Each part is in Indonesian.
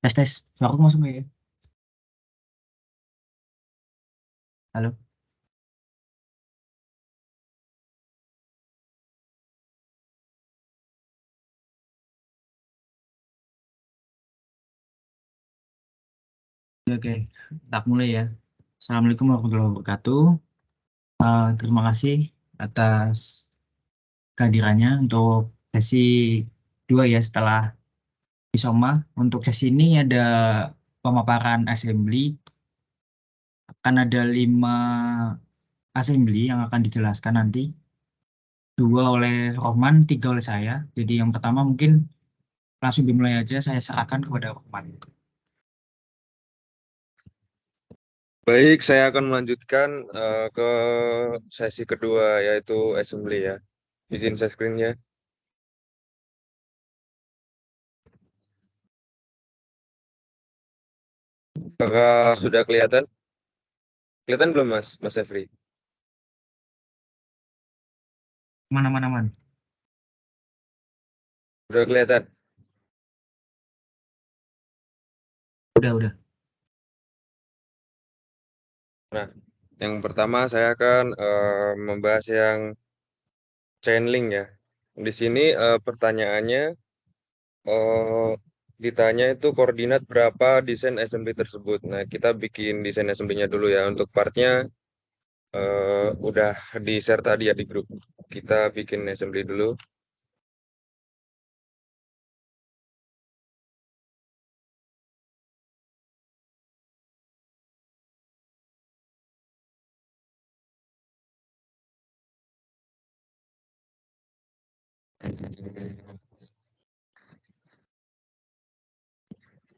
Tes tes, suara aku masuk nggak ya? Halo. Oke, tak mulai ya. Assalamualaikum warahmatullahi wabarakatuh. Terima kasih atas kehadirannya untuk sesi 2 ya setelah Isoma. Untuk sesi ini ada pemaparan assembly. Akan ada 5 assembly yang akan dijelaskan nanti. 2 oleh Rohman, 3 oleh saya. Jadi yang pertama mungkin langsung dimulai aja, saya serahkan kepada Rohman. Baik, saya akan melanjutkan ke sesi kedua, yaitu assembly ya. Izin share screen-nya. Apakah sudah kelihatan? Kelihatan belum, Mas Efri? Mana-mana, man. Sudah kelihatan? Udah. Nah, yang pertama saya akan membahas yang channeling ya. Di sini pertanyaannya eh, ditanya itu koordinat berapa desain assembly tersebut. Nah, kita bikin desain assembly-nya dulu ya. Untuk partnya udah di-share tadi ya di grup. Kita bikin assembly dulu.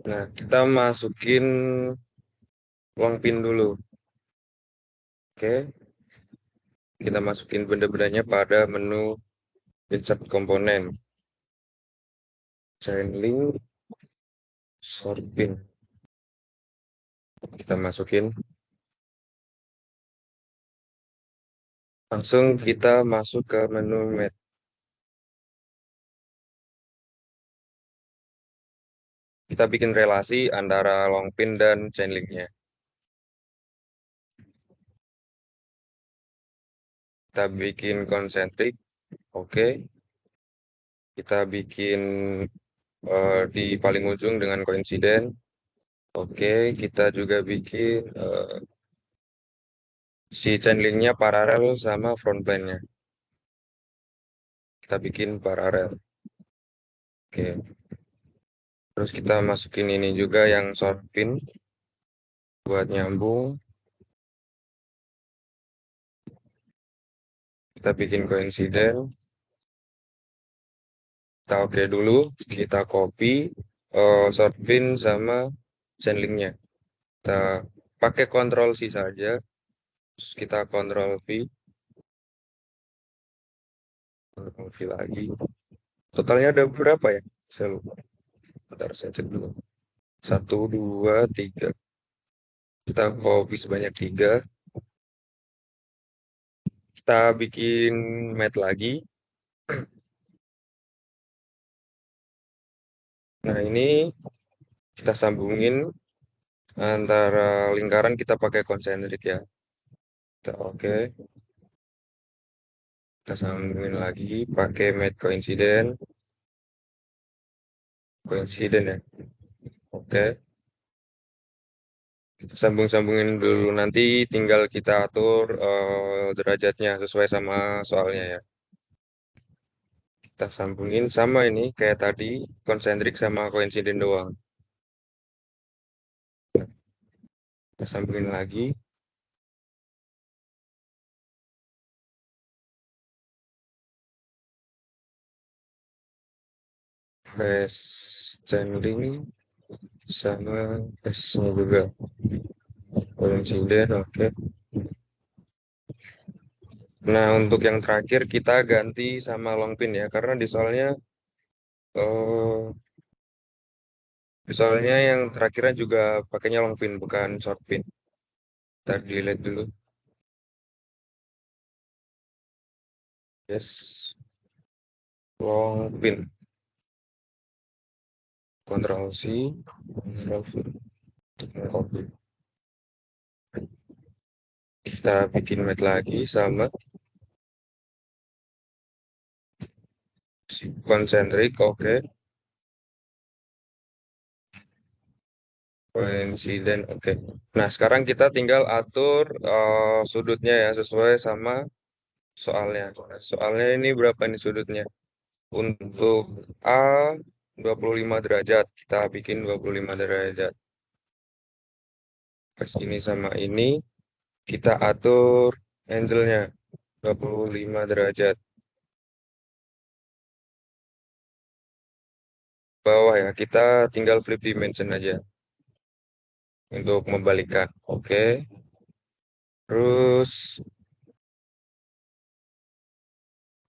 Nah, kita masukin uang PIN dulu. Oke, kita masukin benda-bendanya pada menu insert komponen. Channeling, sort PIN. Kita masukin. Langsung kita masuk ke menu mat. Kita bikin relasi antara long pin dan channelingnya. Kita bikin konsentrik. Oke. Kita bikin di paling ujung dengan koinsiden. Oke, kita juga bikin si channelingnya paralel sama front plane-nya. Kita bikin paralel. Oke. Terus kita masukin ini juga yang short pin buat nyambung. Kita bikin koinsiden. Kita oke dulu. Kita copy short pin sama channelingnya. Kita pakai Ctrl C saja. Terus kita Ctrl V. Ctrl V lagi. Totalnya ada berapa ya? Saya lupa. Bentar, saya cek dulu. 1, 2, 3. Kita copy sebanyak 3. Kita bikin mat lagi. Nah, ini kita sambungin antara lingkaran, kita pakai konsentrik ya. Kita oke. Kita sambungin lagi pakai mat coincident. Coincident ya. Oke. Kita sambung-sambungin dulu, nanti tinggal kita atur derajatnya sesuai sama soalnya ya. Kita sambungin sama ini kayak tadi, konsentrik sama coincident doang. Kita sambungin lagi. Fast channeling sama S-nya juga. Coincident, oke. Nah, untuk yang terakhir kita ganti sama long pin ya, karena eh, di soalnya yang terakhirnya juga pakainya long pin, bukan short pin. Kita delete dulu. Yes, long pin. Ctrl C, Ctrl V, copy. Kita bikin mat lagi sama konsentrik, oke. Coincident, oke. Nah, sekarang kita tinggal atur sudutnya ya, sesuai sama soalnya. Soalnya ini berapa nih sudutnya? Untuk A 25 derajat, kita bikin 25 derajat. Pas ini sama ini, kita atur angle-nya 25 derajat. Bawah ya, kita tinggal flip dimension aja untuk membalikkan. Oke. Terus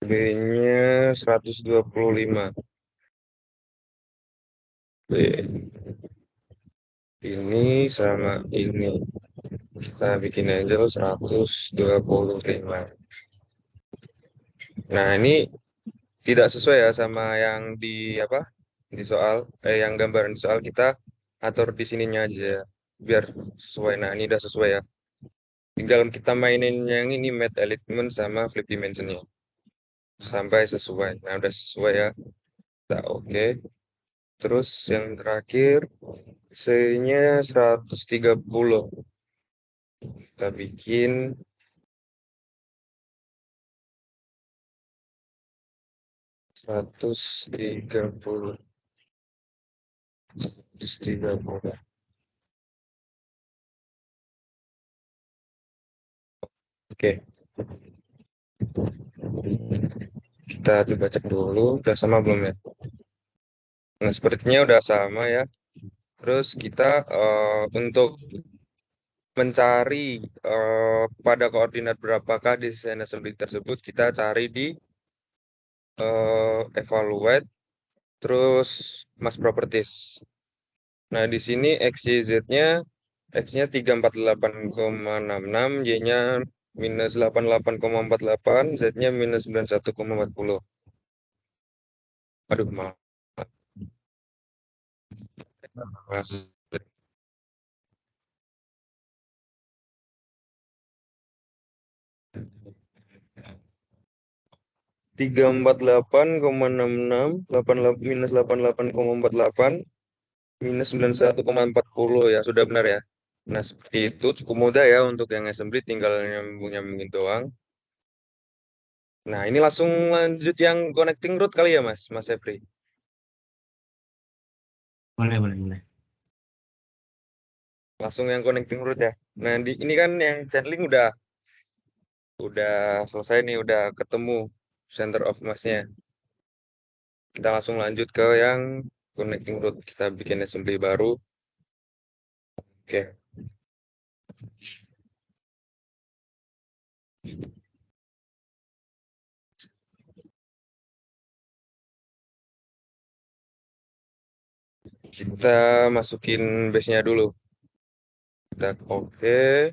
B-nya 125. B. Ini sama ini. Kita bikin angle 125. Nah, ini tidak sesuai ya sama yang di apa? Di soal yang gambaran di soal kita atur di sininya aja ya. Biar sesuai. Nah, ini udah sesuai ya. Tinggal kita mainin yang ini math element sama flip dimensionnya sampai sesuai. Nah, udah sesuai ya. Nah, oke. Terus yang terakhir C-nya 130. Kita bikin 130. 130. Oke, kita coba cek dulu. Udah sama belum ya? Nah, sepertinya udah sama ya. Terus kita untuk mencari pada koordinat berapakah desain assembly tersebut, kita cari di evaluate, terus mass properties. Nah, di sini X, Y, Z-nya, X-nya 348,66, Y-nya minus 88,48, Z-nya minus 91,40. Aduh, maaf. 348,66, minus 88,48, minus 91,40 ya, sudah benar ya. Nah, seperti itu cukup mudah ya untuk yang assembly, tinggal nyambung-nyambungin doang. Nah, ini langsung lanjut yang connecting root kali ya, Mas Efri. Boleh, boleh, boleh. Langsung yang connecting root ya. Nah, ini kan yang channeling udah selesai nih, udah ketemu center of mass-nya. Kita langsung lanjut ke yang connecting root. Kita bikin assembly baru. Oke. Kita masukin base-nya dulu. Kita oke.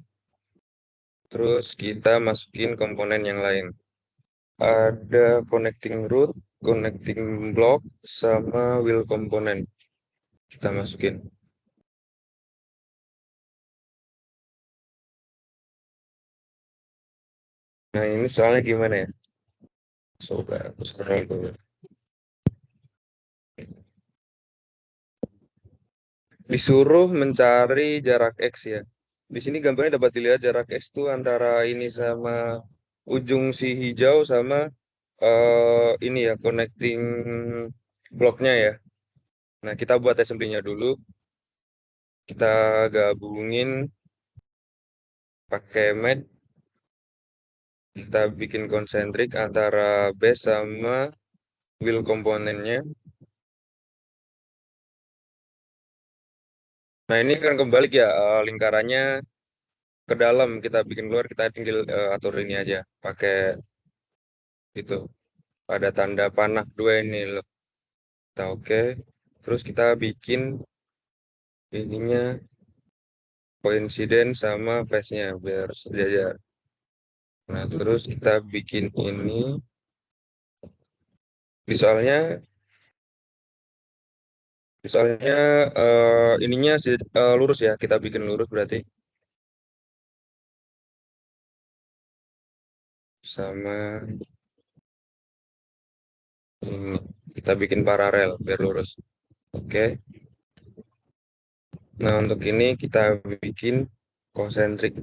Terus kita masukin komponen yang lain. Ada connecting root, connecting block, sama wheel komponen. Kita masukin. Nah, ini soalnya gimana ya? Coba aku scroll dulu. Disuruh mencari jarak X ya. Di sini gambarnya dapat dilihat jarak X itu antara ini sama ujung si hijau sama ini ya, connecting blocknya ya. Nah, kita buat assembly-nya dulu. Kita gabungin pakai mat. Kita bikin konsentrik antara base sama wheel komponennya. Nah, ini kan kembali ya, lingkarannya ke dalam. Kita bikin keluar, kita tinggal atur ini aja. Pakai itu. Ada tanda panah dua ini loh. Kita oke. Terus kita bikin ininya coincident sama face-nya biar sejajar. Nah, terus kita bikin ini. Visualnya Soalnya ininya lurus ya, kita bikin lurus berarti. Sama ini, kita bikin paralel biar lurus. Oke. Nah, untuk ini kita bikin konsentrik.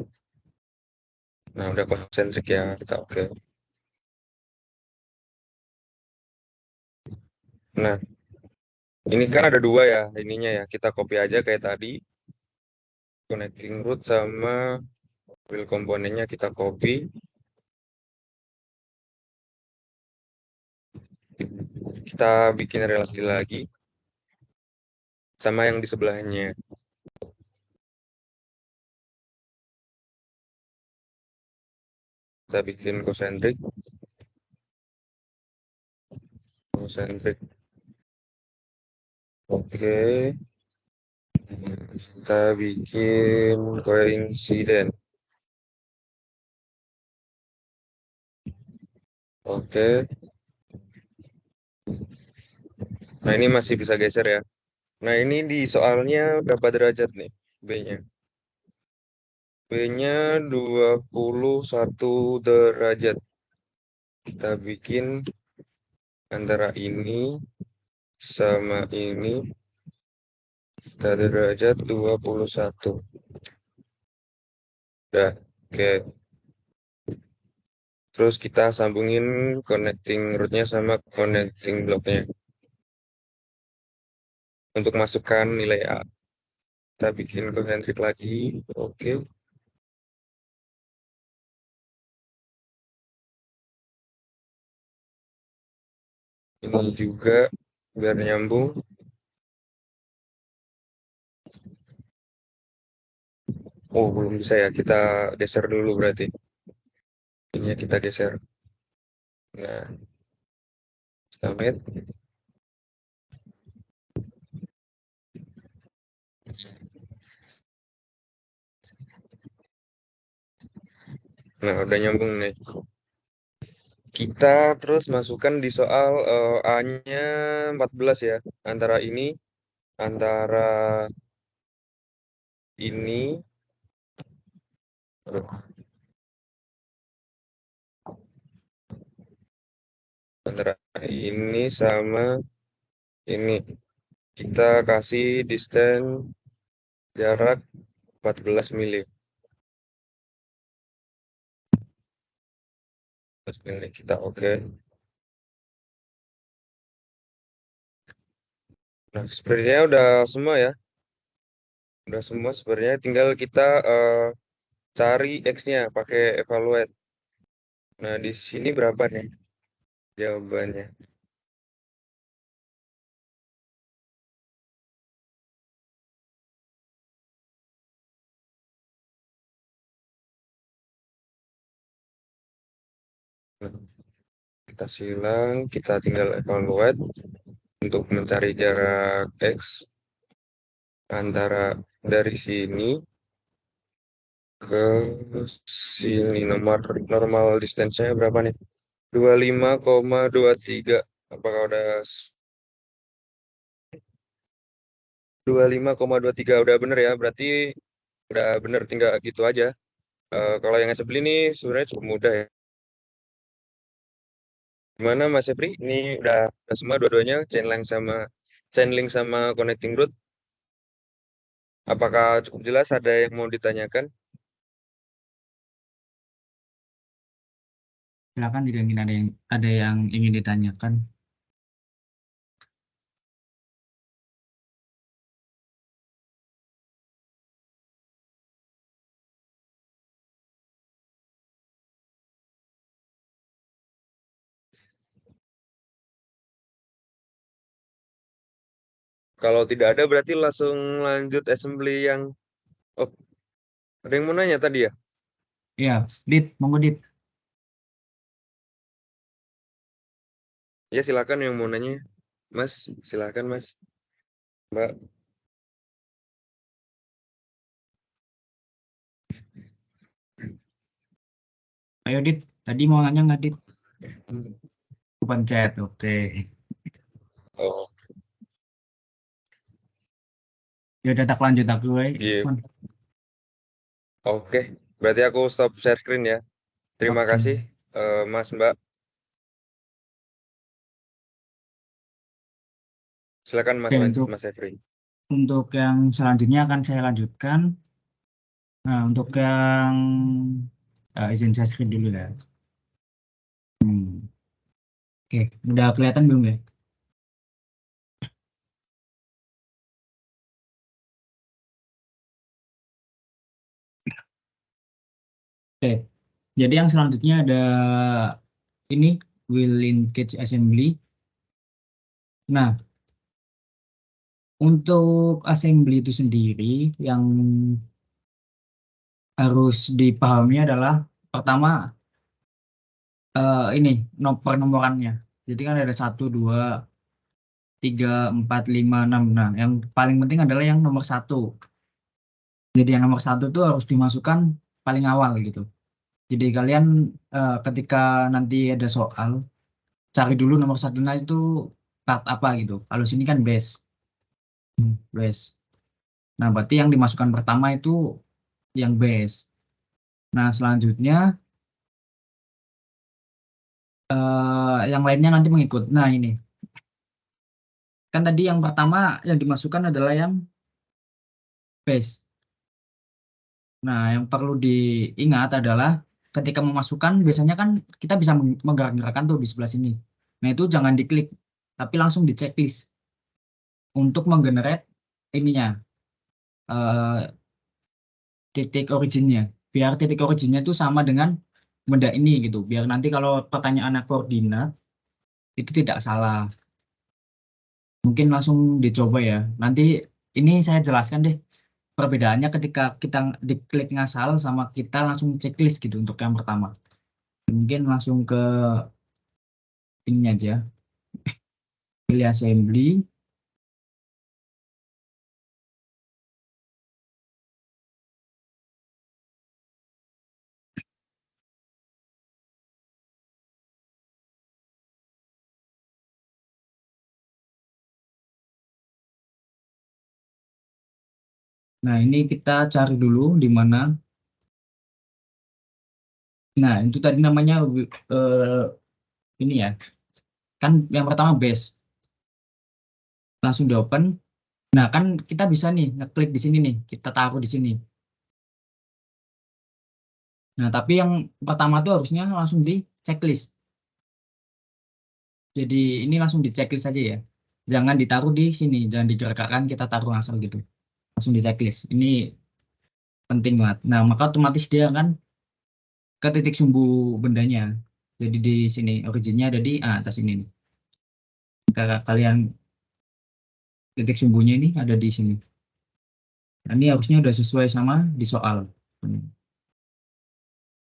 Nah, udah konsentrik ya, kita oke. Nah, ini kan ada dua ya, ininya ya. Kita copy aja kayak tadi. Connecting root sama build komponennya kita copy. Kita bikin relasi lagi sama yang di sebelahnya. Kita bikin konsentrik. Konsentrik. Oke. Kita bikin koinsiden. Oke. Nah, ini masih bisa geser ya. Nah, ini di soalnya berapa derajat nih B-nya? B-nya 21 derajat. Kita bikin antara ini sama ini kita derajat 21. Udah, oke. Terus kita sambungin connecting root-nya sama connecting block-nya. Untuk masukkan nilai A. Kita bikin konsentrik lagi. Oke. Ini juga biar nyambung. Oh, belum bisa ya. Kita geser dulu berarti. Ini kita geser. Nah, submit. Nah, udah nyambung nih. Kita terus masukkan di soal A-nya 14 ya. Antara ini, aduh, antara ini sama ini. Kita kasih distance jarak 14 mili. 14 mili kita oke. Nah, sebenarnya udah semua ya. Udah semua sebenarnya tinggal kita cari X-nya pakai evaluate. Nah, di sini berapa nih jawabannya? Nah, kita silang, kita tinggal evaluate untuk mencari jarak X antara dari sini ke sini. Normal distance-nya berapa nih? 25,23. Apakah udah 25,23 udah bener ya? Berarti udah bener, tinggal gitu aja. Kalau yang sebelah ini sebenarnya cukup mudah ya. Gimana Mas Efri? Ini udah semua dua-duanya chain link sama connecting root. Apakah cukup jelas? Ada yang mau ditanyakan? Silakan jika ingin ada yang ingin ditanyakan. Kalau tidak ada berarti langsung lanjut assembly yang oh, ada yang mau nanya tadi ya? Ya, Dit, monggo Dit. Ya silakan yang mau nanya. Mas, silakan Mas. Mbak. Ayo Dit, tadi mau nanya nggak Dit? Pencet, oke. Oh, Ya udah tak lanjut aku, Iya. Mon. Oke, berarti aku stop share screen ya. Terima Oke. kasih, Mas, Mbak. Silakan Oke, untuk Mas Efri. yang selanjutnya akan saya lanjutkan. Nah, untuk yang izin saya screen dulu ya. Hmm. Oke, udah kelihatan belum ya? Oke, jadi yang selanjutnya ada ini will linkage assembly. Nah, untuk assembly itu sendiri yang harus dipahami adalah pertama ini penomorannya. Jadi kan ada 1, 2, 3, 4, 5, 6. Nah, yang paling penting adalah yang nomor 1. Jadi yang nomor 1 tuh harus dimasukkan paling awal gitu. Jadi kalian ketika nanti ada soal, cari dulu nomor satunya itu part apa gitu. Kalau sini kan base. Base. Nah, berarti yang dimasukkan pertama itu yang base. Nah, selanjutnya yang lainnya nanti mengikut. Nah, ini. Kan tadi yang pertama yang dimasukkan adalah yang base. Nah, yang perlu diingat adalah ketika memasukkan, biasanya kan kita bisa menggerak-gerakkan tuh di sebelah sini. Nah, itu jangan diklik, tapi langsung di checklist untuk menggenerate ininya, eh, titik originnya. Biar titik originnya itu sama dengan benda ini gitu. Biar nanti kalau pertanyaannya koordinat, itu tidak salah. Mungkin langsung dicoba ya. Nanti ini saya jelaskan deh perbedaannya ketika kita diklik ngasal sama kita langsung checklist gitu untuk yang pertama. Mungkin langsung ke ini aja, pilih assembly. Nah, ini kita cari dulu di mana. Nah, itu tadi namanya ini ya. Kan yang pertama base, langsung di open. Nah, kan kita bisa nih ngeklik di sini nih, kita taruh di sini. Nah, tapi yang pertama tuh harusnya langsung di checklist. Jadi ini langsung di checklist aja ya. Jangan ditaruh di sini, jangan digerakkan kita taruh asal gitu. Langsung di checklist. Ini penting banget. Nah, maka otomatis dia kan ke titik sumbu bendanya. Jadi di sini originnya ada di atas ini nih. Kalian titik sumbunya ini ada di sini. Nah, ini harusnya udah sesuai sama di soal.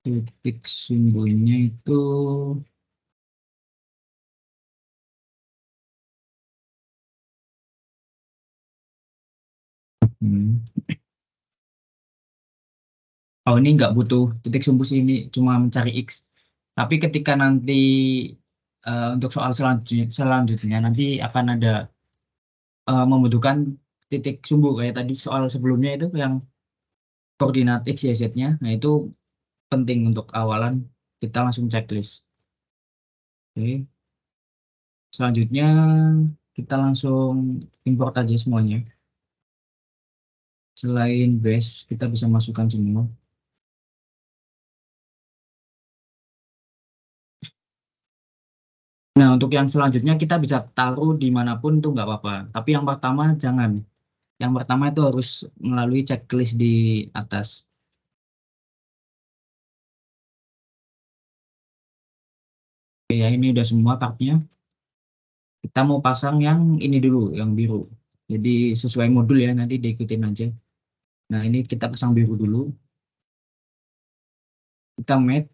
Titik sumbunya itu hmm. Oh, ini nggak butuh titik sumbu sih, ini cuma mencari X. Tapi ketika nanti untuk soal selanjutnya nanti akan ada membutuhkan titik sumbu kayak tadi soal sebelumnya itu yang koordinat X, Y, Z-nya. Nah, itu penting untuk awalan kita langsung checklist. Oke. Selanjutnya kita langsung import aja semuanya. Selain base, kita bisa masukkan semua. Nah, untuk yang selanjutnya kita bisa taruh dimanapun tuh nggak apa-apa. Tapi yang pertama jangan. Yang pertama itu harus melalui checklist di atas. Oke, ya ini udah semua partnya. Kita mau pasang yang ini dulu, yang biru. Jadi sesuai modul ya, nanti diikutin aja. Nah, ini kita pasang biru dulu. Kita match.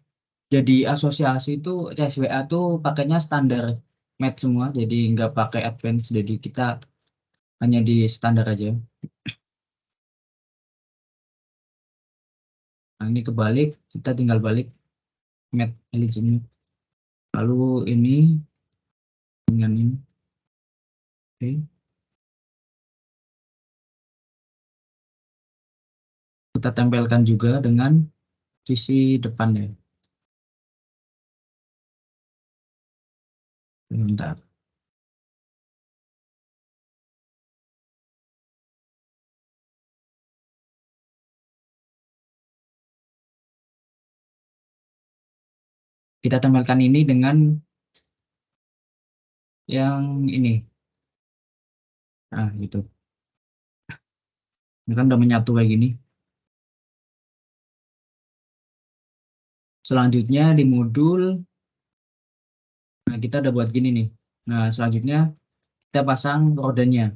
Jadi asosiasi itu CSWA tuh pakainya standar match semua. Jadi nggak pakai advance. Jadi kita hanya di standar aja. Nah, ini kebalik. Kita tinggal balik match elegant. Lalu ini dengan ini. Oke. kita tempelkan juga dengan sisi depannya. Bentar. Kita tempelkan ini dengan yang ini. Nah, gitu. Ini kan udah menyatu kayak gini. Selanjutnya di modul, nah kita udah buat gini nih. Nah, selanjutnya kita pasang rodanya.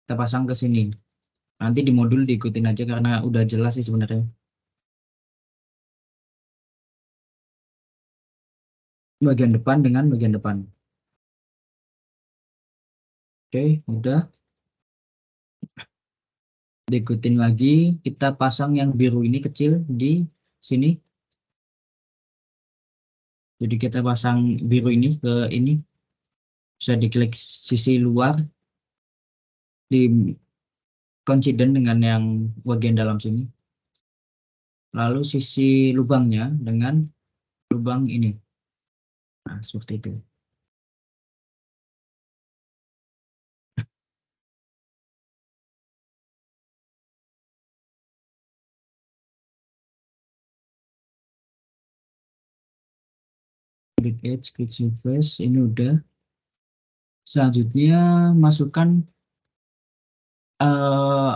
Kita pasang ke sini. Nanti di modul diikutin aja karena udah jelas sih sebenarnya. Bagian depan dengan bagian depan. Oke, udah. Diikutin lagi, kita pasang yang biru ini kecil di sini. Jadi kita pasang biru ini ke ini. Bisa diklik sisi luar, di coincident dengan yang bagian dalam sini. Lalu sisi lubangnya dengan lubang ini. Nah, seperti itu. Klik edge, klik surface, ini udah. Selanjutnya masukkan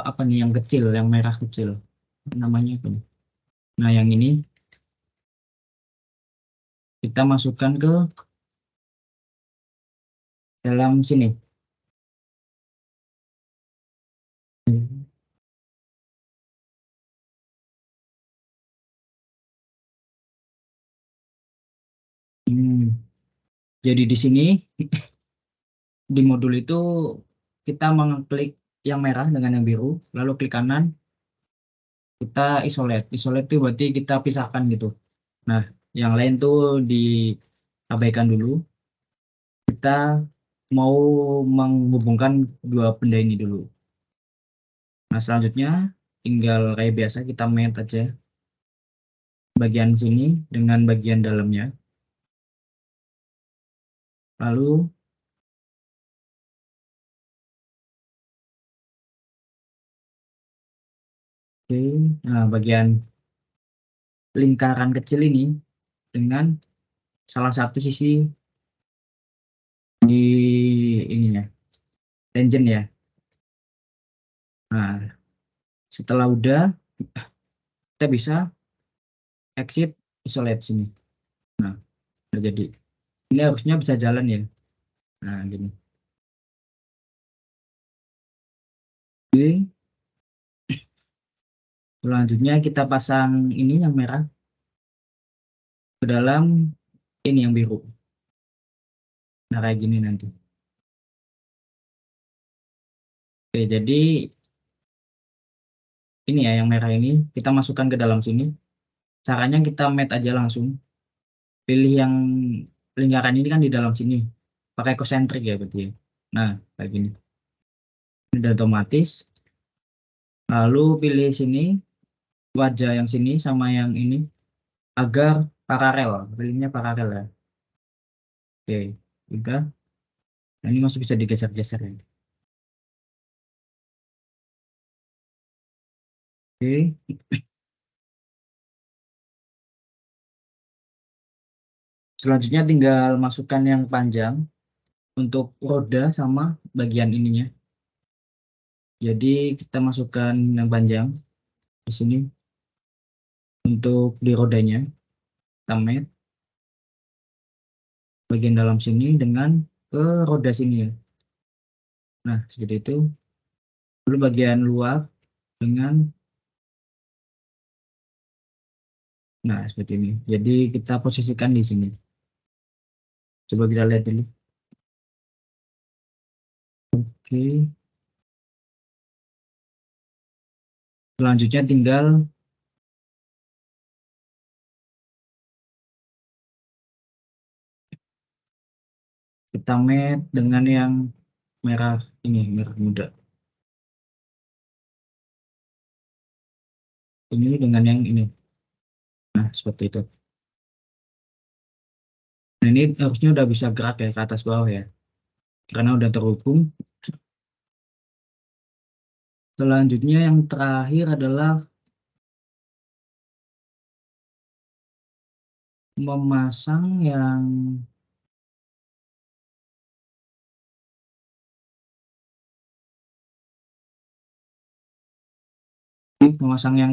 apa nih yang kecil, yang merah kecil. Namanya apa nih? Nah, yang ini kita masukkan ke dalam sini. Hmm. Jadi di sini di modul itu kita mengklik yang merah dengan yang biru, lalu klik kanan, kita isolate. Isolate itu berarti kita pisahkan gitu. Nah, yang lain tuh diabaikan dulu. Kita mau menghubungkan dua benda ini dulu. Nah, selanjutnya tinggal kayak biasa kita match aja bagian sini dengan bagian dalamnya. Lalu, oke, nah bagian lingkaran kecil ini dengan salah satu sisi di ininya, tangent ya. Nah, setelah udah, kita bisa exit isolate sini. Nah, udah jadi. Ini harusnya bisa jalan ya. Nah, gini. Oke, selanjutnya kita pasang ini yang merah ke dalam ini yang biru. Nah, kayak gini nanti. Oke, jadi ini ya yang merah ini kita masukkan ke dalam sini. Caranya kita match aja langsung. Pilih yang lingkaran ini kan di dalam sini. Pakai konsentrik ya berarti ya. Nah, kayak gini. Ini udah otomatis. Lalu pilih sini, wajah yang sini sama yang ini agar paralel. Pilihnya paralel ya. Oke, udah. Nah, ini masih bisa digeser-geser ya. Oke, selanjutnya tinggal masukkan yang panjang untuk roda sama bagian ininya. Jadi kita masukkan yang panjang di sini untuk di rodanya. Kita match bagian dalam sini dengan ke roda sini ya. Nah, seperti itu. Lalu bagian luar dengan, nah seperti ini. Jadi kita posisikan di sini. Coba kita lihat dulu. Oke. Selanjutnya tinggal kita match dengan yang merah ini, merah muda. ini dengan yang ini. Nah, seperti itu. Nah, ini harusnya udah bisa gerak ya ke atas bawah ya. Karena udah terhubung. Selanjutnya yang terakhir adalah memasang yang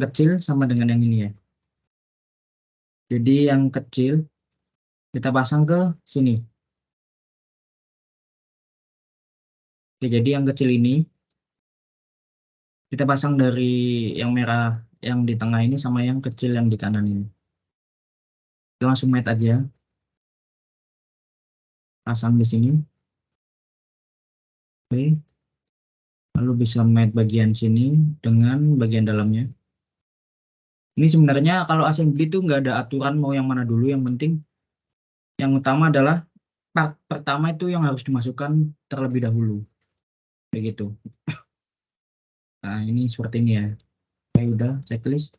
kecil sama dengan yang ini ya. Jadi yang kecil kita pasang ke sini. Oke, jadi yang kecil ini kita pasang dari yang merah yang di tengah ini sama yang kecil yang di kanan ini. Kita langsung match aja. Pasang di sini. Oke. Lalu bisa match bagian sini dengan bagian dalamnya. Ini sebenarnya kalau assembly itu nggak ada aturan mau yang mana dulu. Yang penting yang utama adalah part pertama itu yang harus dimasukkan terlebih dahulu. Kayak gitu. Nah, ini seperti ini ya. Oke, udah checklist.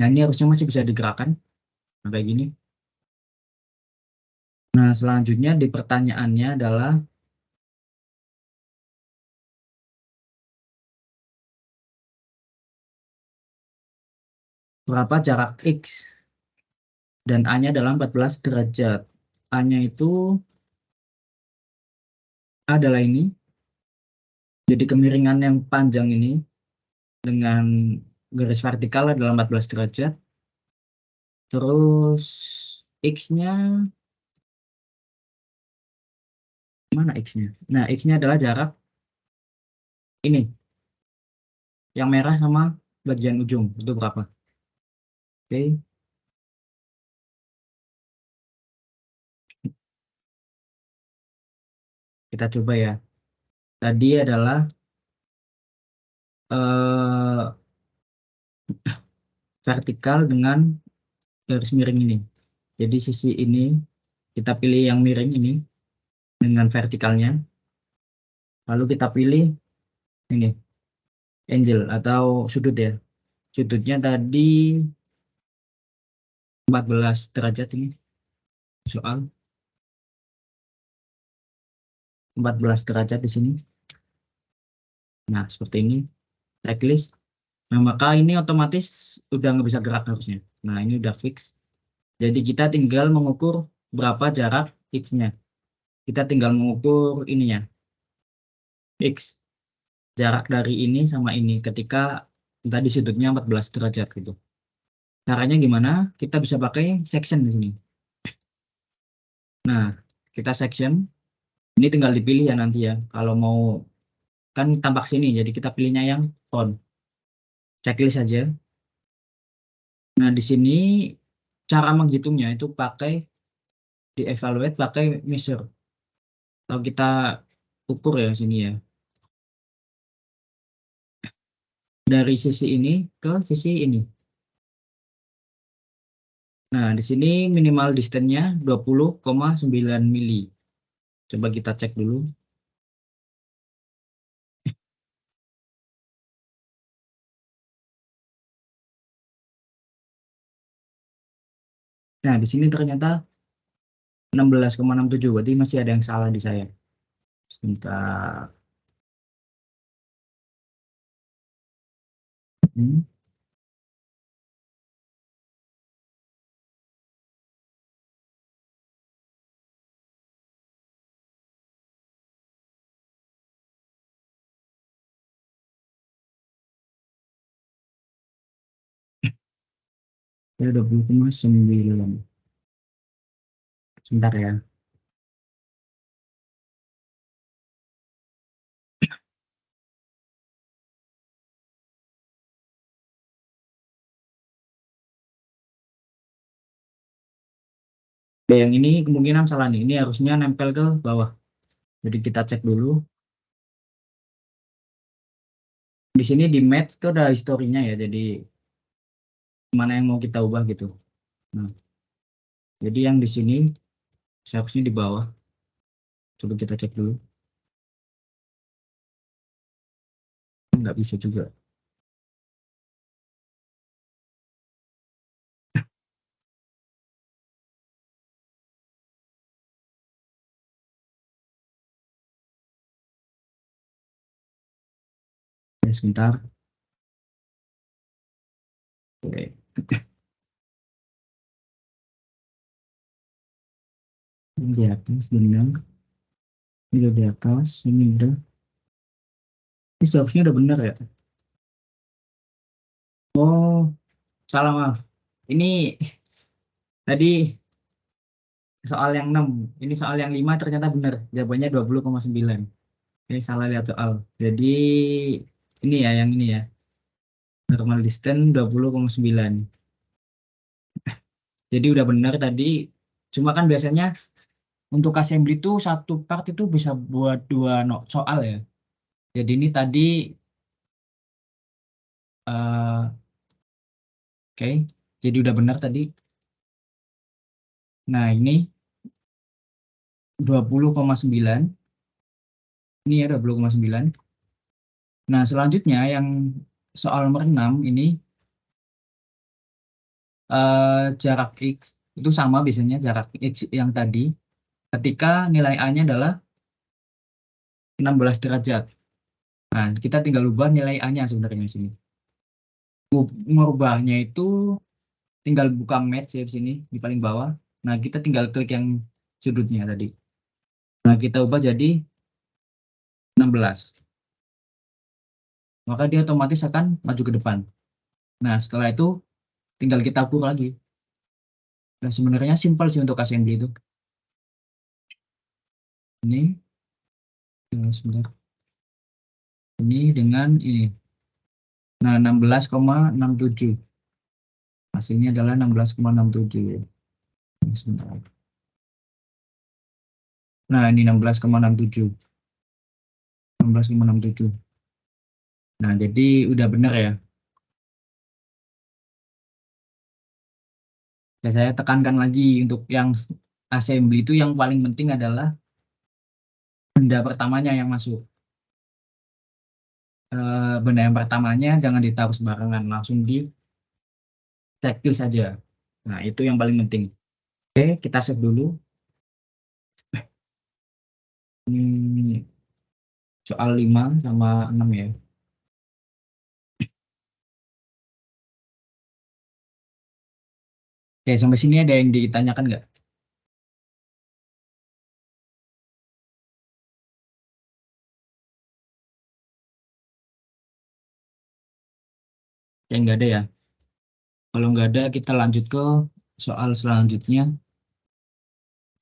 Nah, ini harusnya masih bisa digerakkan. Nah, kayak gini. Nah, selanjutnya di pertanyaannya adalah berapa jarak X dan A-nya adalah 14 derajat. A-nya itu adalah ini. Jadi kemiringan yang panjang ini dengan garis vertikal adalah 14 derajat. Terus X-nya, mana X-nya? Nah, X-nya adalah jarak ini. Yang merah sama bagian ujung. Itu berapa? Oke, kita coba ya. Tadi adalah vertikal dengan garis miring ini. Jadi sisi ini kita pilih yang miring ini dengan vertikalnya. Lalu kita pilih ini angle atau sudut ya. Sudutnya tadi 14 derajat ini soal 14 derajat di sini. Nah, seperti ini checklist. Nah, maka ini otomatis udah nggak bisa gerak harusnya. Nah, ini udah fix. Jadi kita tinggal mengukur berapa jarak X-nya. Kita tinggal mengukur ininya. X. Jarak dari ini sama ini ketika tadi sudutnya 14 derajat gitu. Caranya gimana? Kita bisa pakai section di sini. Nah, kita section. Ini tinggal dipilih ya nanti ya. Kalau mau kan tampak sini, jadi kita pilihnya yang font. Checklist saja. Nah, di sini cara menghitungnya itu pakai dievaluate pakai measure. Kalau kita ukur ya sini ya. Dari sisi ini ke sisi ini. Nah, di sini minimal distance-nya 20,9 mili. Coba kita cek dulu. Nah, di sini ternyata 16,67. Berarti masih ada yang salah di saya. Sebentar. Hmm. Ya, 20,9. Sebentar ya. Oke, yang ini kemungkinan salah nih. Ini harusnya nempel ke bawah. Jadi kita cek dulu. Di sini di match itu ada historinya ya. Jadi mana yang mau kita ubah gitu. Nah, jadi yang di sini seharusnya di bawah. Coba kita cek dulu. Nggak bisa juga. sebentar. Oke. Ini di atas benar. Ini udah di atas, ini udah. Ini seharusnya udah benar ya. Oh, salah maaf. Ini tadi soal yang 6. Ini soal yang 5 ternyata benar. Jawabannya 20,9. Ini salah lihat soal. Jadi ini ya yang ini ya. Normal distance 20,9. Jadi udah benar tadi. Cuma kan biasanya untuk assembly itu satu part itu bisa buat dua soal ya. Jadi ini tadi oke. Jadi udah benar tadi. Nah, ini 20,9. Ini ya 20,9. Nah, selanjutnya yang soal nomor 6 ini jarak X itu sama biasanya jarak X yang tadi ketika nilai A-nya adalah 16 derajat. Nah, kita tinggal ubah nilai A-nya sebenarnya di sini. Merubahnya itu tinggal buka match ya di sini di paling bawah. Nah, kita tinggal klik yang sudutnya tadi. Nah, kita ubah jadi 16. Maka dia otomatis akan maju ke depan. Nah, setelah itu tinggal kita ukur lagi. Nah, sebenarnya simpel sih untuk assembly itu. Ini, sebentar. Ini dengan ini. Nah, 16,67. Hasilnya adalah 16,67. Sebentar. Nah, ini 16,67. 16,67. Nah, jadi udah benar ya. Ya, saya tekankan lagi untuk yang assembly itu yang paling penting adalah benda pertamanya yang masuk. Benda yang pertamanya jangan ditaruh sembarangan, langsung di checklist saja. Nah, itu yang paling penting. Oke, kita save dulu. Ini soal 5 sama 6 ya. Oke, sampai sini ada yang ditanyakan nggak? Ya, nggak ada ya. Kalau nggak ada, kita lanjut ke soal selanjutnya.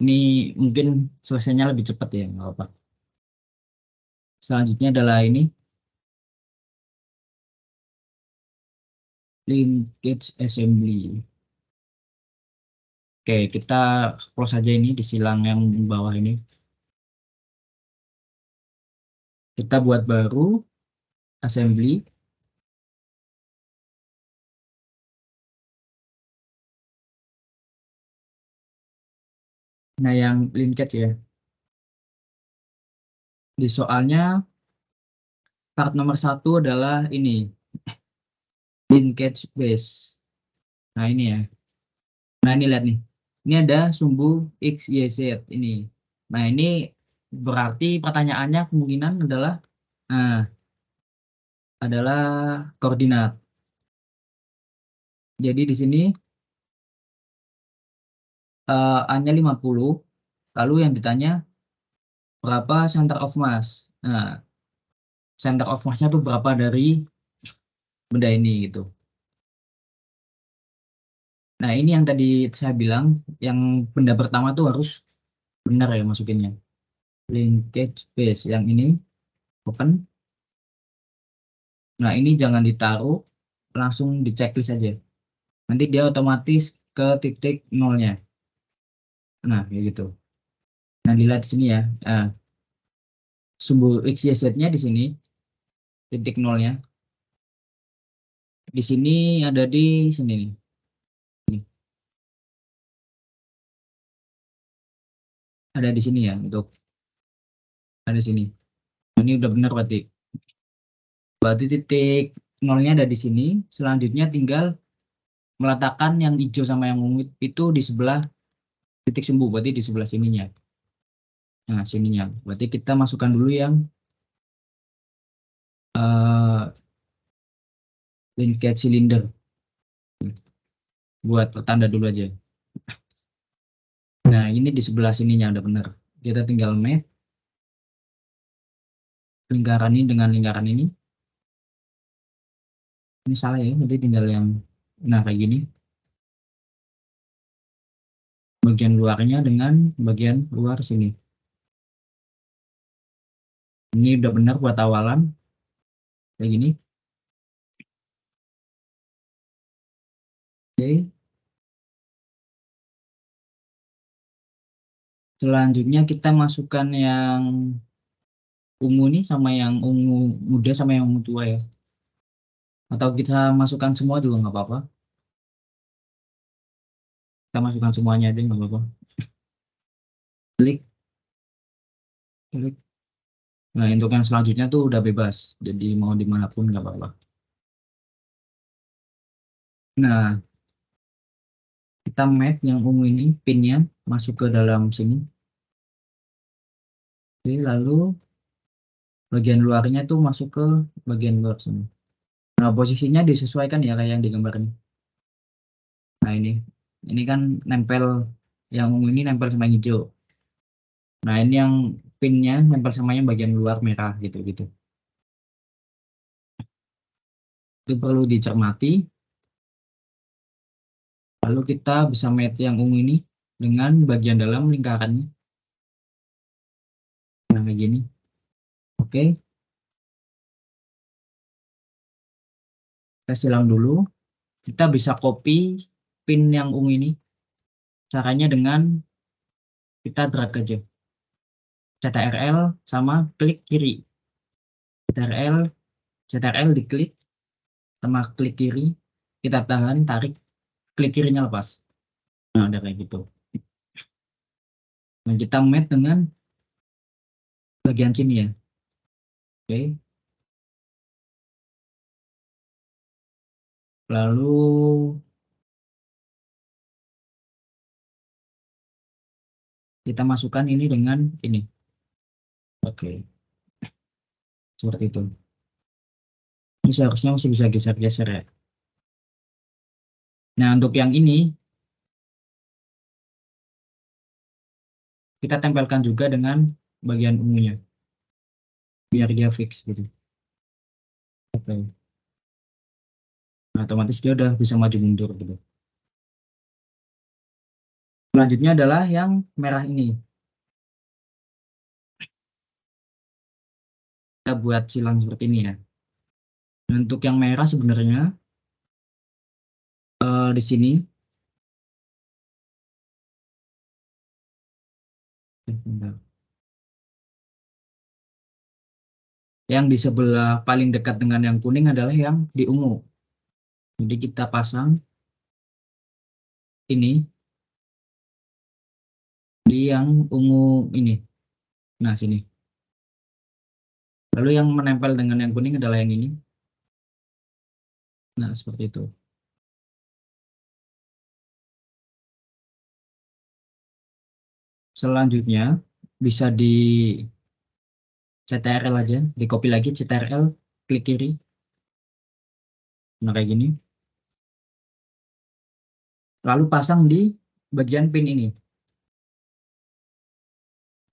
Ini mungkin selesainya lebih cepat ya, nggak apa-apa. Selanjutnya adalah ini, linkage assembly. Oke, kita close aja ini di silang yang bawah ini. Kita buat baru assembly. Nah, yang linkage ya. Di soalnya part nomor 1 adalah ini, linkage base. Nah, ini ya. Nah, ini lihat nih. Ini ada sumbu X, Y, Z ini. Nah, ini berarti pertanyaannya kemungkinan adalah koordinat. Jadi di sini A-nya 50, lalu yang ditanya berapa center of mass. Nah, center of mass-nya tuh berapa dari benda ini gitu. Nah, ini yang tadi saya bilang, yang benda pertama tuh harus benar ya masukinnya. Linkage base yang ini open. Nah, ini jangan ditaruh, langsung di checklist aja. Nanti dia otomatis ke titik nolnya. Nah, kayak gitu. Nah, dilihat di sini ya. Nah, sumbu X, Y, Z-nya di sini, titik nolnya. Di sini ada di sini nih. Nih. Ada di sini ya, untuk ada di sini. Ini udah benar berarti. Berarti titik nolnya ada di sini. Selanjutnya tinggal meletakkan yang hijau sama yang ungu itu di sebelah titik sumbu, berarti di sebelah sininya. Nah, sininya. Berarti kita masukkan dulu yang linkage cylinder. Buat tanda dulu aja. Nah, ini di sebelah sininya udah benar. Kita tinggal match lingkaran ini dengan lingkaran ini. Ini salah ya, nanti tinggal yang nah kayak gini. Bagian luarnya dengan bagian luar sini. Ini udah benar buat awalan. Kayak gini. Oke. Selanjutnya kita masukkan yang ungu nih sama yang ungu muda sama yang ungu tua ya. Atau kita masukkan semua juga nggak apa-apa. Kita masukkan semuanya aja nggak apa-apa. Klik, klik. Nah, untuk yang selanjutnya tuh udah bebas. Jadi mau dimanapun nggak apa-apa. Nah, kita match yang ungu ini, pinnya masuk ke dalam sini. Oke, lalu bagian luarnya tuh masuk ke bagian luar sini. Nah, posisinya disesuaikan ya kayak yang digambar ini. Nah, ini kan nempel, yang ungu ini nempel sama yang hijau. Nah, ini yang pinnya nempel sama yang bagian luar merah gitu-gitu. Itu perlu dicermati. Lalu kita bisa match yang ungu ini dengan bagian dalam lingkarannya. Nah, kayak gini. Oke, kita silang dulu. Kita bisa copy pin yang ungu ini. Caranya dengan kita drag aja. CTRL sama klik kiri. CTRL, CTRL diklik sama klik kiri. Kita tahan, tarik, klik kirinya lepas. Nah, udah kayak gitu. Nah, kita match dengan bagian sini ya. Oke. Lalu kita masukkan ini dengan ini. Oke, seperti itu. Ini seharusnya masih bisa geser-geser ya. Nah, untuk yang ini kita tempelkan juga dengan bagian ungunya biar dia fix gitu. Oke. Nah, otomatis dia udah bisa maju mundur gitu. Selanjutnya adalah yang merah ini. Kita buat silang seperti ini ya. Untuk yang merah sebenarnya di sini yang di sebelah paling dekat dengan yang kuning adalah yang di ungu. Jadi kita pasang ini di yang ungu ini. Nah, sini. Lalu yang menempel dengan yang kuning adalah yang ini. Nah, seperti itu. Selanjutnya bisa di CTRL aja, di copy lagi CTRL, klik kiri. Nah, kayak gini. Lalu pasang di bagian pin ini.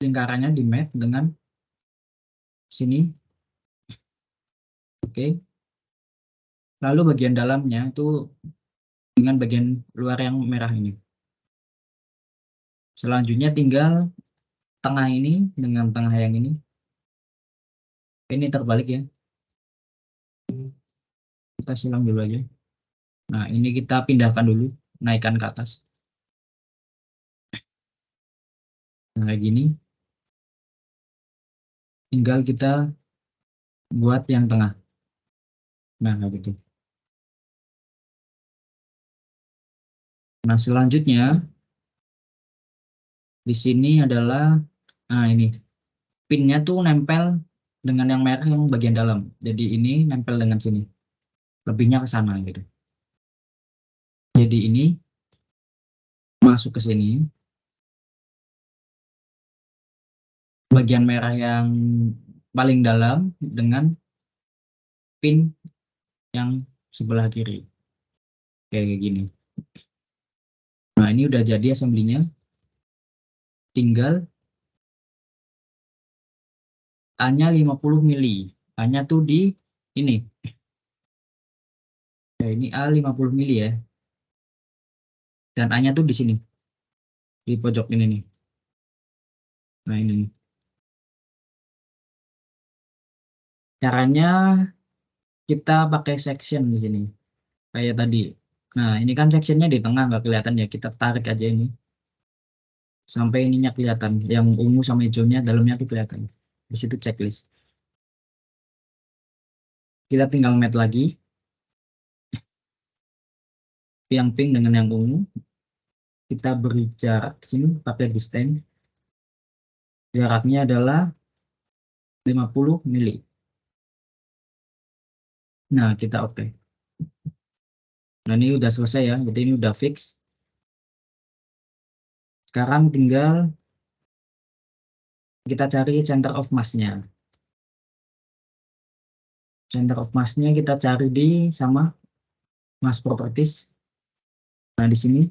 Lingkarannya di match dengan sini. Oke. Lalu bagian dalamnya itu dengan bagian luar yang merah ini. Selanjutnya tinggal tengah ini dengan tengah yang ini. Ini terbalik ya. Kita silang dulu aja. Nah, ini kita pindahkan dulu, naikkan ke atas. Nah, kayak gini. Tinggal kita buat yang tengah. Nah, kayak gitu. Nah, selanjutnya di sini adalah, nah ini, pinnya tuh nempel dengan yang merah yang bagian dalam. Jadi ini nempel dengan sini. Lebihnya ke sana gitu. Jadi ini masuk ke sini. Bagian merah yang paling dalam dengan pin yang sebelah kiri. Kayak gini. Nah, ini udah jadi assembly-nya. Tinggal A-nya 50 mili. A-nya tuh di ini. Ya, ini A 50 mili ya. Dan A-nya tuh di sini. Di pojok ini nih. Nah, ini nih. Caranya kita pakai section di sini. Kayak tadi. Nah, ini kan sectionnya di tengah, nggak kelihatan ya. Kita tarik aja ini. Sampai ininya kelihatan. Yang ungu sama hijaunya, dalamnya tuh kelihatan. Di situ checklist. Kita tinggal match lagi. Yang pink dengan yang ungu. Kita beri jarak di sini pakai distance. Jaraknya adalah 50 mili. Nah, kita oke. Nah, ini udah selesai ya. Berarti ini udah fix. Sekarang tinggal kita cari center of mass-nya. Center of mass-nya kita cari di sama mass properties. Nah, di sini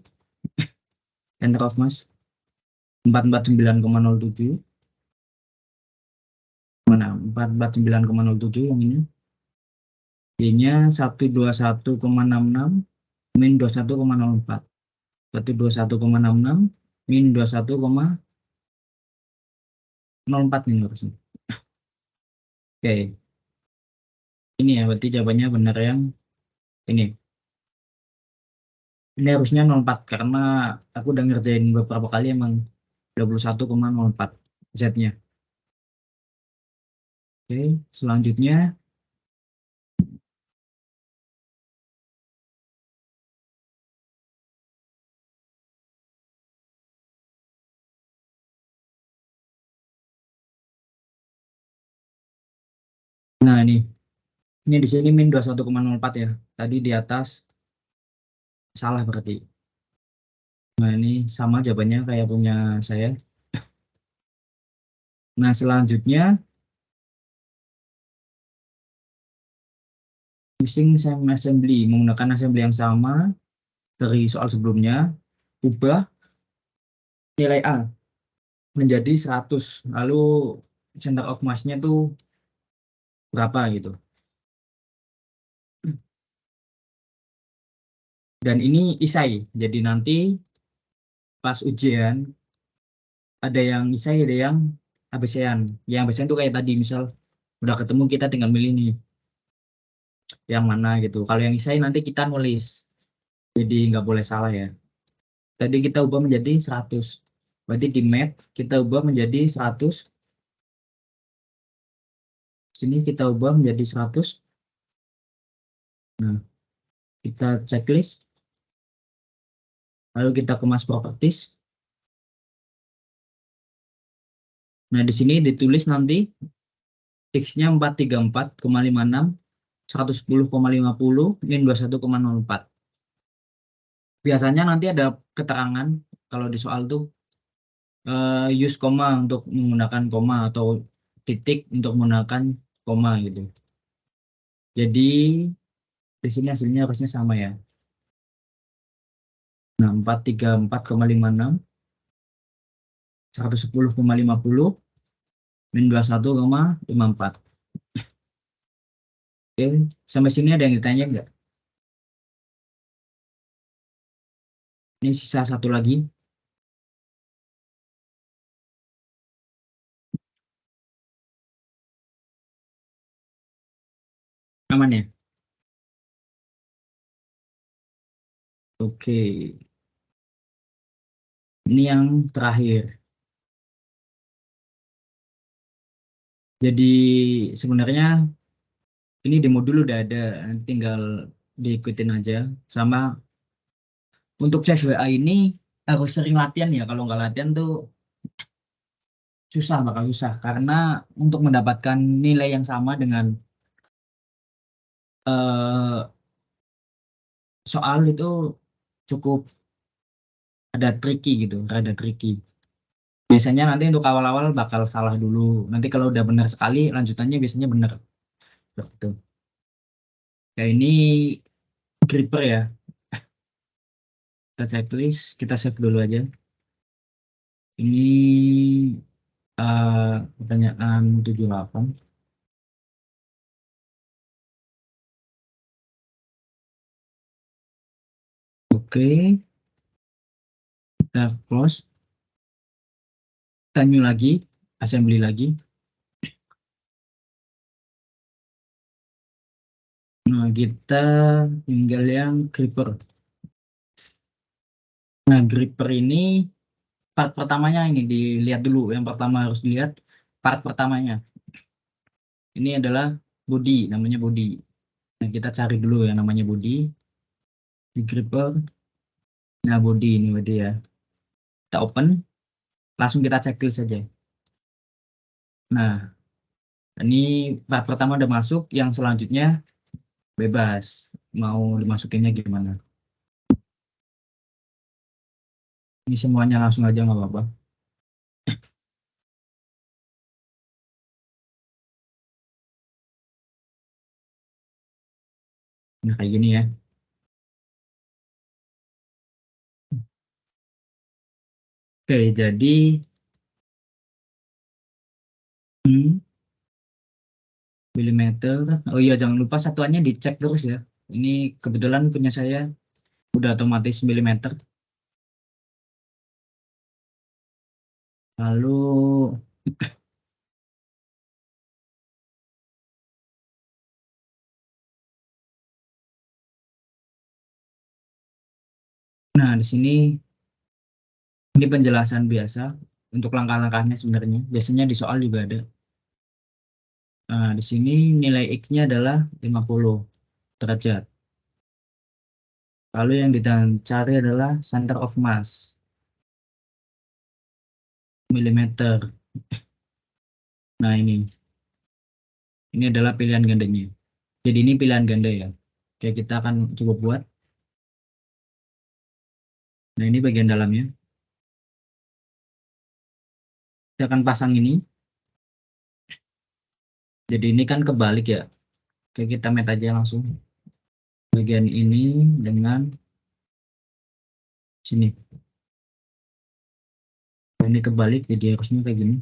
center of mass 449,07. Mana? 449,07 yang ini. Y-nya 121,66 min 21,04. 121,66 min 21,04 ini harusnya. Oke. Ini ya, berarti jawabannya benar yang ini. Ini harusnya 04 karena aku udah ngerjain beberapa kali emang 21,04 Z-nya. Oke, selanjutnya nah ini di sini min 21,04 ya. Tadi di atas salah berarti. Nah, ini sama jawabannya kayak punya saya. Nah, selanjutnya using same assembly, menggunakan assembly yang sama dari soal sebelumnya, ubah nilai A menjadi 100. Lalu center of mass-nya tuh berapa gitu. Dan ini isai. Jadi nanti pas ujian ada yang isai, ada yang ABC-an. Yang ABC-an tuh kayak tadi, misal udah ketemu kita tinggal milih nih yang mana gitu. Kalau yang isai nanti kita nulis. Jadi nggak boleh salah ya. Tadi kita ubah menjadi 100. Berarti di map kita ubah menjadi 100. Sini kita ubah menjadi 100. Nah, kita checklist. Lalu kita kemas properties. Nah, di sini ditulis nanti X-nya 434,56, 110,50, min 21,04. Biasanya nanti ada keterangan kalau di soal tuh use koma untuk menggunakan koma atau titik untuk menggunakan koma gitu. Jadi di sini hasilnya harusnya sama ya. Nah, 434,56, 110,50, min 21,54. Oke, sampai sini ada yang ditanya nggak? Ini sisa satu lagi. Aman ya? Oke. Ini yang terakhir. Jadi sebenarnya ini di modul udah ada, tinggal diikutin aja. Sama untuk tes WA ini harus sering latihan ya. Kalau nggak latihan tuh susah, bakal susah. Karena untuk mendapatkan nilai yang sama dengan soal itu cukup ada tricky gitu, rada tricky. Biasanya nanti untuk awal-awal bakal salah dulu. Nanti kalau udah benar sekali, lanjutannya biasanya benar. Begitu. Ya ini gripper ya. Kita checklist, kita save dulu aja. Ini pertanyaan 78. Oke, kita close. Kita new lagi, assembly lagi. Nah, kita tinggal yang gripper. Nah, gripper ini part pertamanya ini dilihat dulu. Yang pertama harus dilihat part pertamanya. Ini adalah body, namanya body. Nah, kita cari dulu yang namanya body di gripper. Nah, body ini berarti ya. Kita open, langsung kita checklist saja. Nah, ini part pertama udah masuk, yang selanjutnya bebas. Mau dimasukinnya gimana? Ini semuanya langsung aja nggak apa-apa. Nah, kayak gini ya. Oke, jadi milimeter. Oh iya, jangan lupa satuannya dicek terus ya. Ini kebetulan punya saya udah otomatis milimeter. Lalu, nah di sini ini penjelasan biasa untuk langkah-langkahnya sebenarnya. Biasanya di soal juga ada. Nah, di sini nilai X-nya adalah 50 derajat. Lalu yang dicari adalah center of mass, milimeter. Nah, ini adalah pilihan gandanya. Jadi ini pilihan ganda ya. Oke, kita akan coba buat. Nah, ini bagian dalamnya. Saya akan pasang ini. Jadi ini kan kebalik ya. Oke, kita met aja langsung. Bagian ini dengan sini. Ini kebalik, jadi harusnya kayak gini.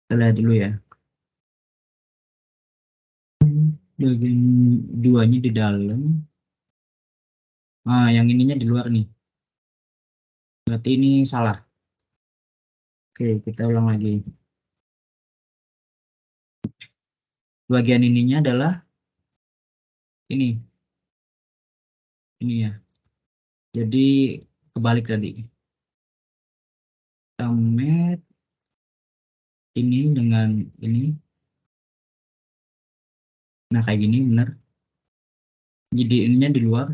Kita lihat dulu ya. Bagian duanya di dalam. Ah, yang ininya di luar nih. Berarti ini salah. Oke, kita ulang lagi. Bagian ininya adalah ini. Ini ya. Jadi kebalik tadi. Kita met ini dengan ini. Nah, kayak gini benar. Jadi ininya di luar.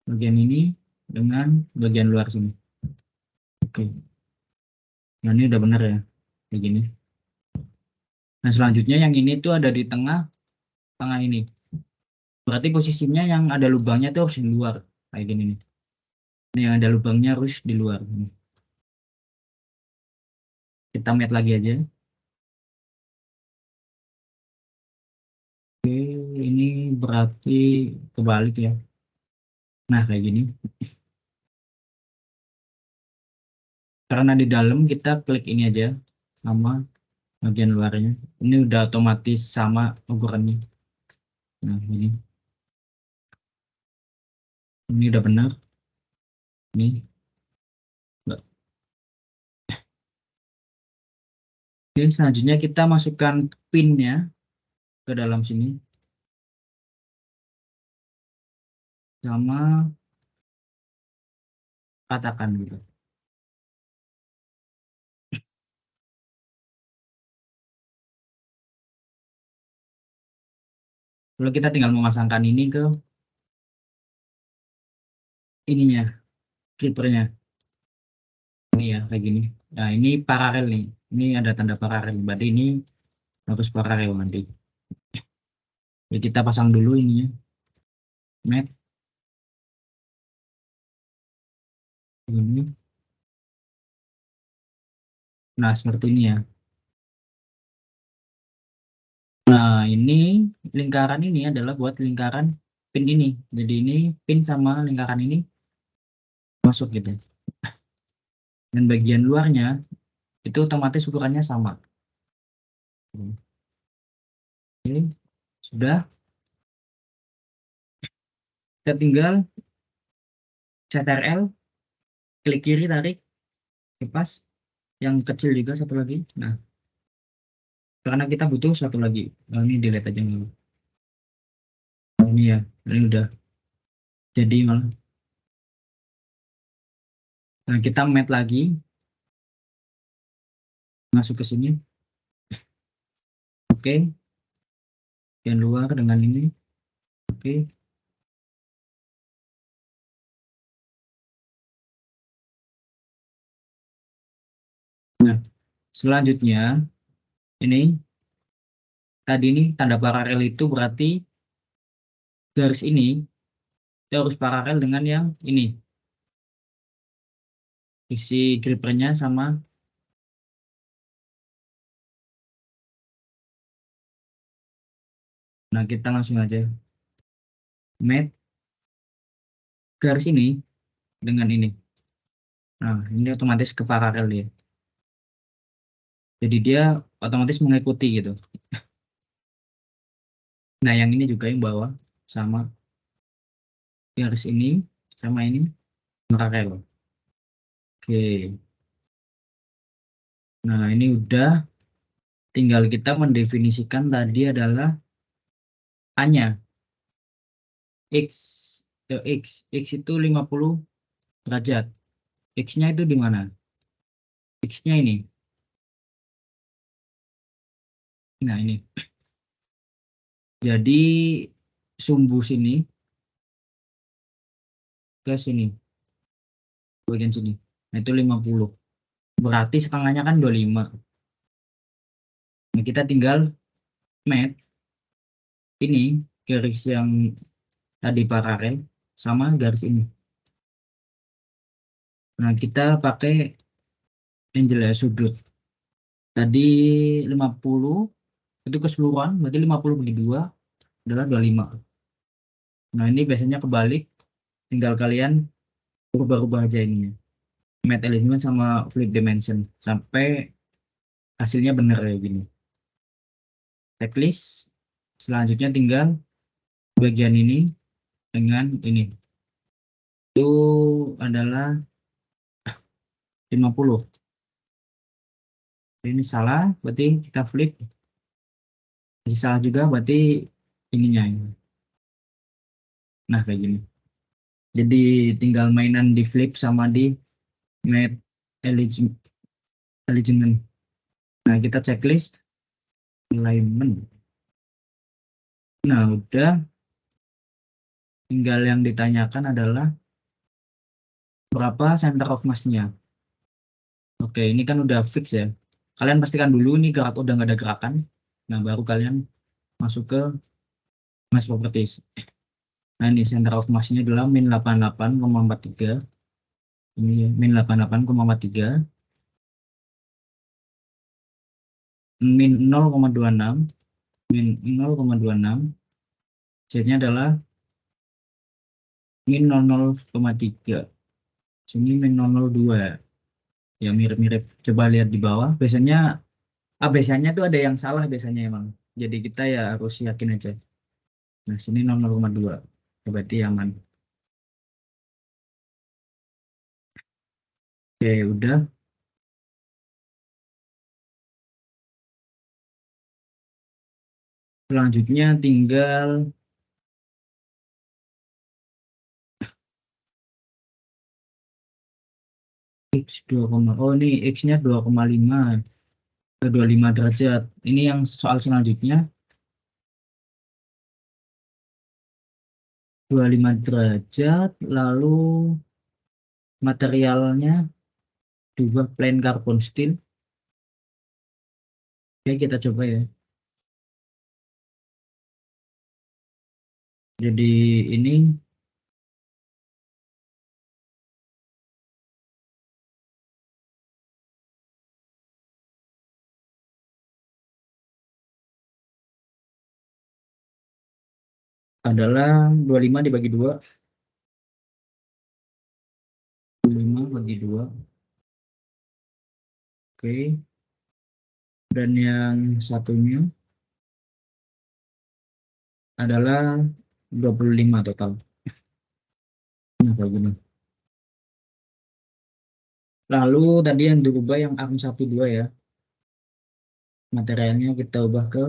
Bagian ini dengan bagian luar sini. Oke. Nah, ini udah benar ya. Kayak gini. Nah, selanjutnya yang ini tuh ada di tengah tengah ini. Berarti posisinya yang ada lubangnya tuh harus di luar. Kayak gini nih. Ini yang ada lubangnya harus di luar. Kita met lagi aja. Oke, ini berarti kebalik ya. Nah, kayak gini. Karena di dalam kita klik ini aja sama bagian luarnya. Ini udah otomatis sama ukurannya. Nah, ini udah benar. Ini. Oke, selanjutnya kita masukkan pinnya ke dalam sini sama katakan gitu. Lalu kita tinggal memasangkan ini ke ininya, clippernya. Ini ya, kayak gini. Nah, ini paralel nih. Ini ada tanda paralel. Berarti ini harus paralel nanti. Jadi kita pasang dulu ininya. Met. Ini. Nah, seperti ini ya. Nah, ini lingkaran ini adalah buat lingkaran pin ini. Jadi ini pin sama lingkaran ini masuk gitu. Dan bagian luarnya itu otomatis ukurannya sama. Ini sudah. Kita tinggal CTRL, klik kiri, tarik, lepas. Yang kecil juga satu lagi. Nah, karena kita butuh satu lagi. Nah, ini delete aja dulu. Nah, ini ya, ini udah jadi malah. Nah, kita match lagi, masuk ke sini. Oke, yang luar dengan ini. Oke. Nah, selanjutnya ini tadi ini tanda paralel itu berarti garis ini harus paralel dengan yang ini. Isi grippernya sama. Nah, kita langsung aja match garis ini dengan ini. Nah, ini otomatis ke paralel ya. Jadi dia otomatis mengikuti gitu. Nah, yang ini juga yang bawah sama garis ini sama ini paralel. Oke. Nah, ini udah tinggal kita mendefinisikan tadi adalah A-nya. X, X itu 50 derajat. X-nya itu di mana? X-nya ini. Nah, ini. Jadi sumbu sini ke sini, bagian sini. Nah, itu 50. Berarti setengahnya kan 25. Nah, kita tinggal match ini garis yang tadi paralel sama garis ini. Nah, kita pakai angle ya, sudut. Tadi 50 itu keseluruhan, berarti 50 bagi 2 adalah 25. Nah, ini biasanya kebalik, tinggal kalian rubah-rubah aja ininya. Math alignment sama flip dimension sampai hasilnya benar kayak gini. Checklist selanjutnya tinggal bagian ini dengan ini. Itu adalah 50. Ini salah, berarti kita flip. Masih salah juga, berarti ininya ini. Nah, kayak gini. Jadi tinggal mainan di flip sama di math alignment. Nah, kita checklist alignment. Nah, udah. Tinggal yang ditanyakan adalah berapa center of mass-nya. Oke, ini kan udah fix ya. Kalian pastikan dulu ini gerak udah nggak ada gerakan. Nah, baru kalian masuk ke mass properties. Nah, ini center of mass-nya adalah min 88,43. Ini ya, min 88,43. Min 0,26. Min 0,26. Z-nya adalah min 00,3. Sini min 002. Ya, mirip-mirip. Coba lihat di bawah. Biasanya tuh ada yang salah biasanya emang. Jadi kita ya harus yakin aja. Nah, sini 0,2. Berarti aman. Oke, udah. Selanjutnya tinggal X 2, oh ini X-nya 2,5 ke 25 derajat. Ini yang soal selanjutnya 25 derajat, lalu materialnya juga plain carbon steel. Oke, kita coba ya. Jadi ini adalah 25 dibagi 2. 25 bagi 2. Oke. Dan yang satunya adalah 25 total. Nah, kayak gini. Lalu tadi yang dirubah yang arm 1, 2 ya. Materialnya kita ubah ke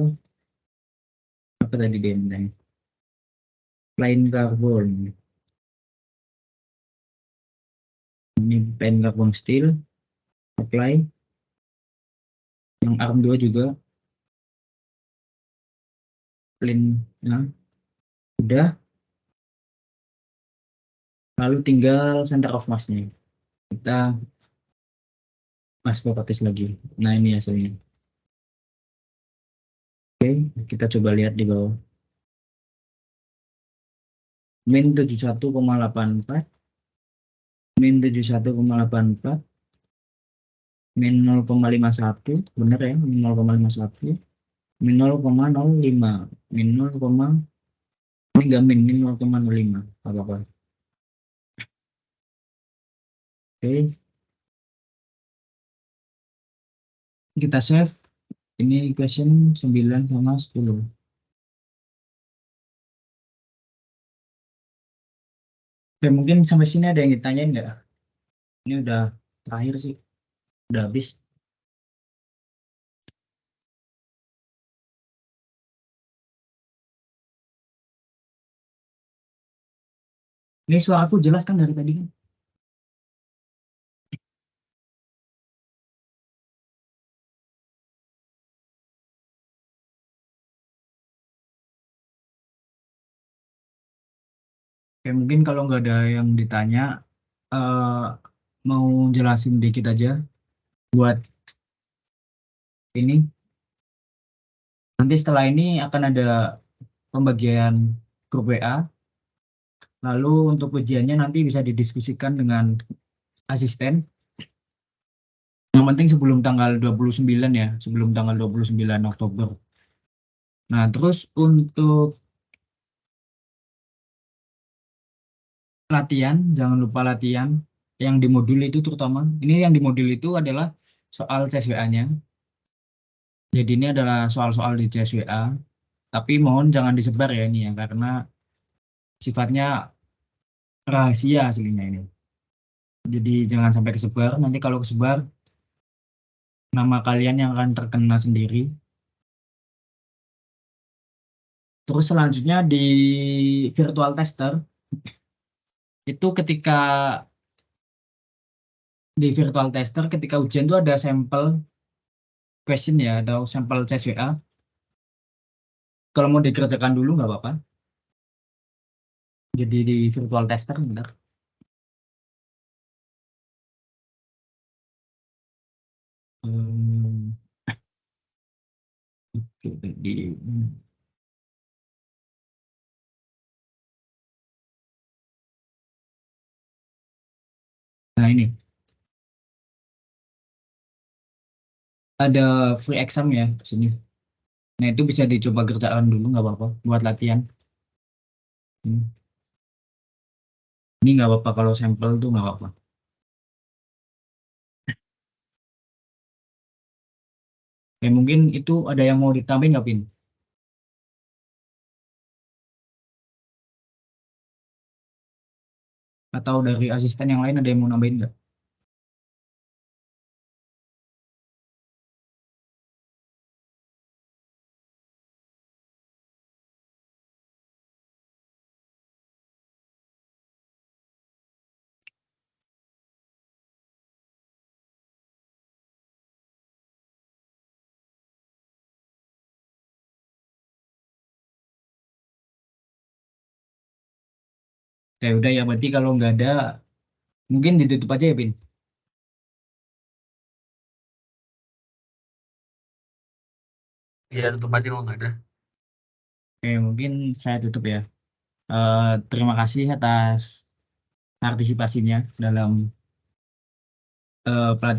apa tadi dia namanya? Plain carbon. Ini plain carbon steel. Apply. Yang arm 2 juga plain. Nah, udah. Lalu tinggal center of mass-nya. Kita mass properties lagi. Nah, ini hasilnya. Oke, kita coba lihat di bawah. Min 71,84, min 71,84, min 0,51, bener ya, min 0,51, min 0,05, min 0, ini enggak min 0,05, apa-apa. Oke, kita save. Ini question 9 sama 10. Oke, mungkin sampai sini ada yang ditanyain nggak? Ini udah terakhir sih, udah habis. Ini suaraku jelas kan dari tadi kan? Oke, mungkin kalau nggak ada yang ditanya, eh, mau jelasin dikit aja buat ini. Nanti setelah ini akan ada pembagian grup WA. Lalu untuk ujiannya nanti bisa didiskusikan dengan asisten. Yang penting sebelum tanggal 29 ya, sebelum tanggal 29 Oktober. Nah, terus untuk latihan, jangan lupa latihan yang di modul itu terutama. Ini yang di modul itu adalah soal CSWA-nya. Jadi ini adalah soal-soal di CSWA. Tapi mohon jangan disebar ya ini ya, karena sifatnya rahasia aslinya ini. Jadi jangan sampai kesebar. Nanti kalau kesebar, nama kalian yang akan terkena sendiri. Terus selanjutnya di virtual tester, itu di virtual tester ketika ujian itu ada sampel question ya, ada sampel CSWA. Kalau mau dikerjakan dulu nggak apa-apa. Jadi di virtual tester bentar. Hmm, oke, nah ini ada free exam ya di sini. Nah itu bisa dicoba kerjaan dulu nggak apa-apa buat latihan. Hmm. Ini nggak apa-apa kalau sampel tuh nggak apa-apa. Ya mungkin itu ada yang mau ditambahin nggak, Pin? Atau dari asisten yang lain ada yang mau nambahin nggak? Ya udah ya, berarti kalau nggak ada, mungkin ditutup aja ya, Pin. Iya, tutup aja kalau nggak ada. Oke, mungkin saya tutup ya. Terima kasih atas partisipasinya dalam pelatihan.